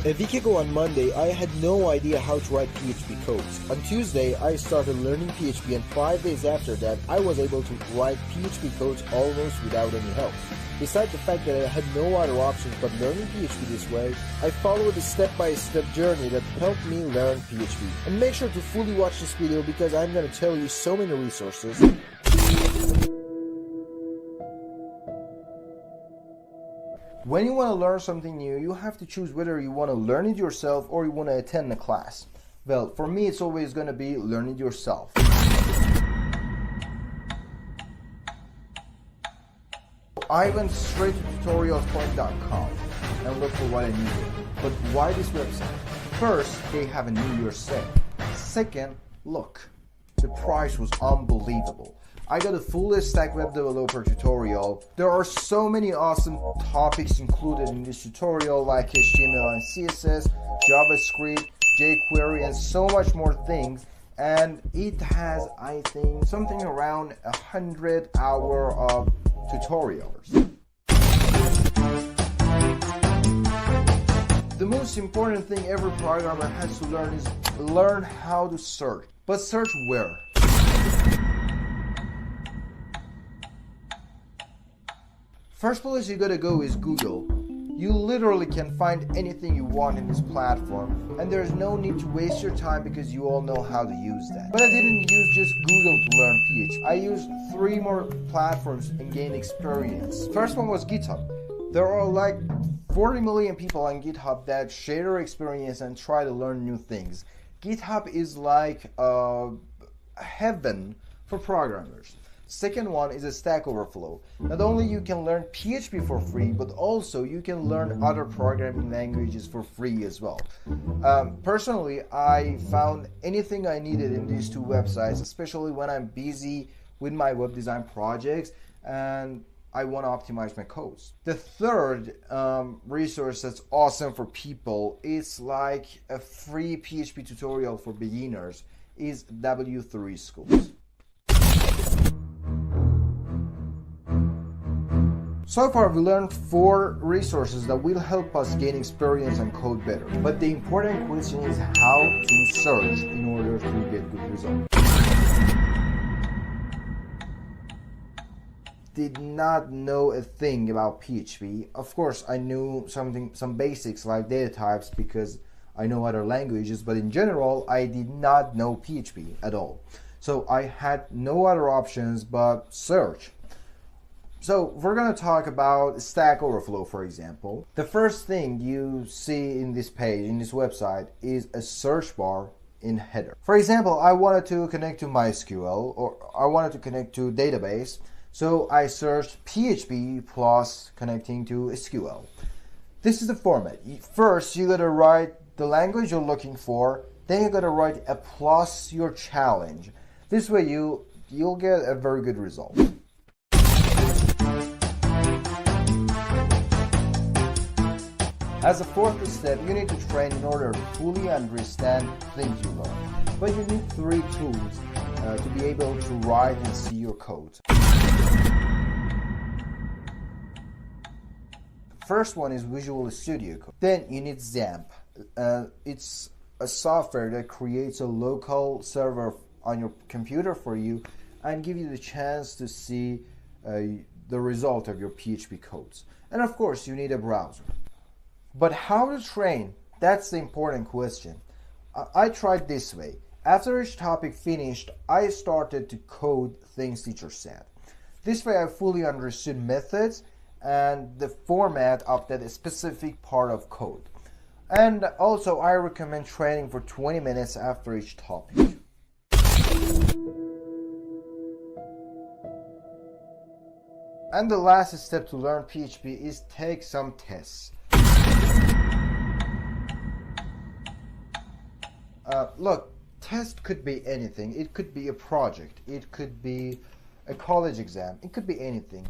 A week ago on Monday, I had no idea how to write PHP codes. On Tuesday, I started learning PHP, and 5 days after that, I was able to write PHP codes almost without any help. Besides the fact that I had no other options but learning PHP this way, I followed a step-by-step journey that helped me learn PHP. And make sure to fully watch this video because I'm going to tell you so many resources. When you want to learn something new, you have to choose whether you want to learn it yourself or you want to attend a class. Well, for me, it's always going to be learn it yourself. I went straight to tutorialspoint.com and looked for what I needed. But why this website? First, they have a New Year's sale. Second, look, the price was unbelievable. I got a full stack web developer tutorial. There are so many awesome topics included in this tutorial like HTML and CSS, JavaScript, jQuery, and so much more things. And it has, I think, something around 100 hours of tutorials. The most important thing every programmer has to learn is learn how to search. But search where? First place you gotta go is Google. You literally can find anything you want in this platform, and there's no need to waste your time because you all know how to use that. But I didn't use just Google to learn PHP. I used 3 more platforms and gained experience. First one was GitHub. There are like 40 million people on GitHub that share their experience and try to learn new things. GitHub is like heaven for programmers. Second one is a Stack Overflow. Not only you can learn PHP for free, but also you can learn other programming languages for free as well. Personally, I found anything I needed in these 2 websites, especially when I'm busy with my web design projects and I want to optimize my codes. The third resource that's awesome for people, it's like a free PHP tutorial for beginners, is W3 Schools. So far, we learned 4 resources that will help us gain experience and code better. But the important question is how to search in order to get good results. Did not know a thing about PHP. Of course, I knew some basics like data types because I know other languages, but in general, I did not know PHP at all. So I had no other options but search. So we're going to talk about Stack Overflow, for example. The first thing you see in this page, in this website, is a search bar in header. For example, I wanted to connect to MySQL, or I wanted to connect to database. So I searched PHP plus connecting to SQL. This is the format. First, you got to write the language you're looking for. Then you got to write a plus your challenge. This way you'll get a very good result. As a fourth step, you need to train in order to fully understand things you learn. But you need 3 tools to be able to write and see your code. First one is Visual Studio Code. Then you need XAMPP. It's a software that creates a local server on your computer for you and give you the chance to see the result of your PHP codes. And of course, you need a browser. But how to train? That's the important question. I tried this way. After each topic finished, I started to code things teacher said. This way I fully understood methods and the format of that specific part of code. And also I recommend training for 20 minutes after each topic. And the last step to learn PHP is take some tests. Look, test could be anything. It could be a project. It could be a college exam. It could be anything.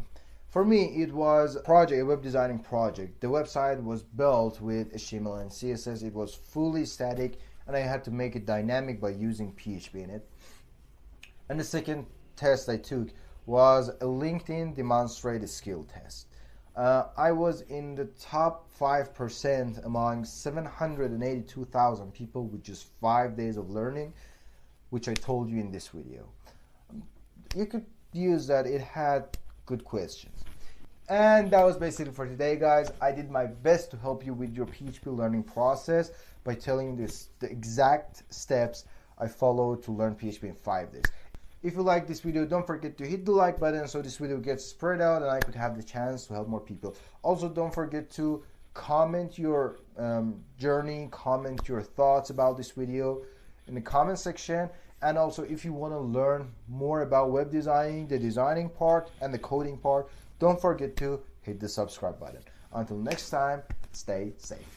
For me, it was a web designing project. The website was built with HTML and CSS. It was fully static, and I had to make it dynamic by using PHP in it. And the second test I took was a LinkedIn demonstrated skill test. I was in the top 5% among 782,000 people with just 5 days of learning, which I told you in this video. You could use that. It had good questions. And that was basically for today, guys. I did my best to help you with your PHP learning process by telling you the exact steps I followed to learn PHP in 5 days. If you like this video, don't forget to hit the like button so this video gets spread out and I could have the chance to help more people. Also, don't forget to comment your journey, comment your thoughts about this video in the comment section. And also, if you want to learn more about web designing, the designing part and the coding part, don't forget to hit the subscribe button. Until next time, stay safe.